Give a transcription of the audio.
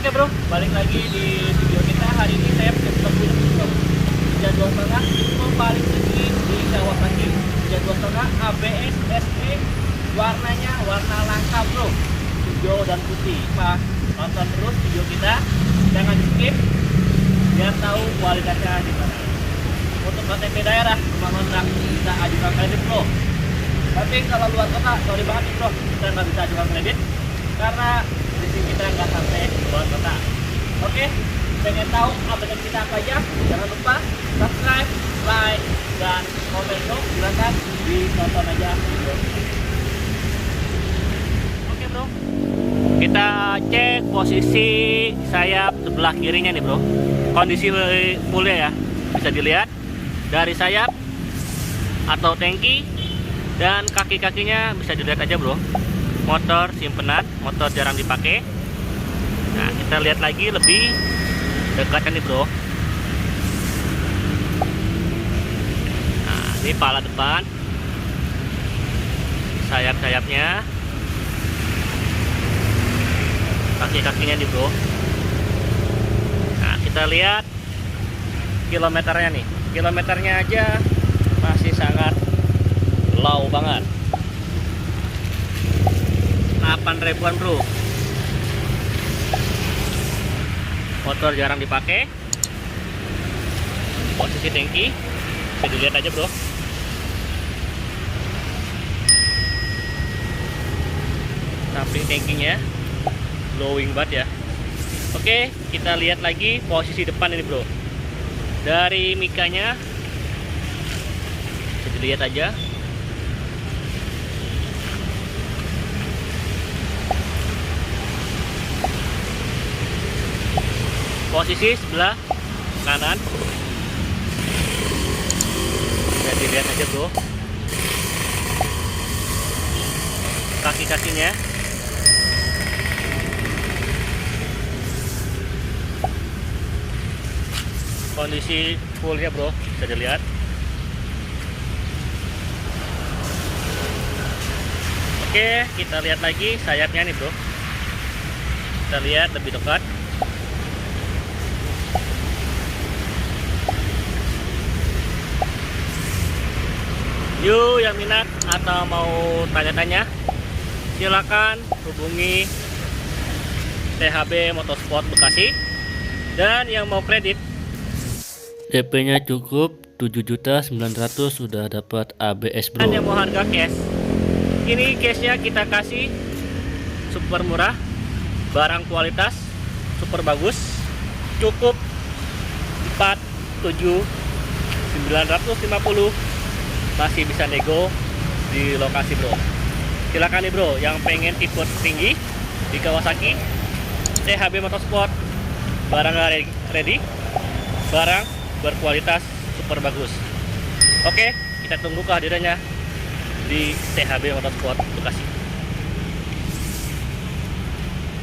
Oke bro, balik lagi di video kita. Hari ini saya lebih bro. Jam 2.30 itu paling tinggi di Kawasaki. Jam 2.30 ABS SE, warnanya warna langka bro, hijau dan putih. Pak, tonton terus video kita, jangan di skip biar tahu kualitasnya di mana. Untuk KTP daerah, rumah kontrak kita ajukan kredit bro. Tapi kalau luar kota, sorry banget nih bro, kita nggak bisa ajukan kredit karena di sini kita nggak sampai luar kota. Oke, pengen tahu update kita apa aja? Jangan lupa subscribe, like, dan komen bro. Silakan ditonton aja video ini. Oke bro, kita cek posisi sayap sebelah kirinya nih bro. Kondisi fullnya ya, bisa dilihat dari sayap atau tangki dan kaki-kakinya bisa dilihat aja bro. Motor simpenan, motor jarang dipakai. Nah, kita lihat lagi lebih dekatkan nih bro. Nah, ini pala depan, sayap-sayapnya, kaki-kakinya nih bro. Nah, kita lihat kilometernya nih. Kilometernya aja masih sangat low banget. 8 ribuan bro. Motor jarang dipakai. Posisi tangki bisa dilihat aja bro. Samping tangkinya glowing banget ya. Oke, kita lihat lagi posisi depan ini bro. Dari mikanya bisa dilihat aja. Posisi sebelah kanan bisa dilihat aja bro. Kaki-kakinya kondisi fullnya bro, bisa dilihat. Oke, kita lihat lagi sayapnya nih bro. Kita lihat lebih dekat. Yuk yang minat atau mau tanya-tanya, silakan hubungi THB Motorsport Bekasi. Dan yang mau kredit, DP-nya cukup 7.900.000 sudah dapat ABS bro. Dan yang mau harga cash, ini cashnya kita kasih super murah, barang kualitas super bagus, cukup 47.950. Masih bisa nego di lokasi bro. Silakan nih bro yang pengen tipe tinggi di Kawasaki, THB Motorsport, barang ready, barang berkualitas super bagus. Oke, kita tunggu kehadirannya di THB Motorsport Bekasi.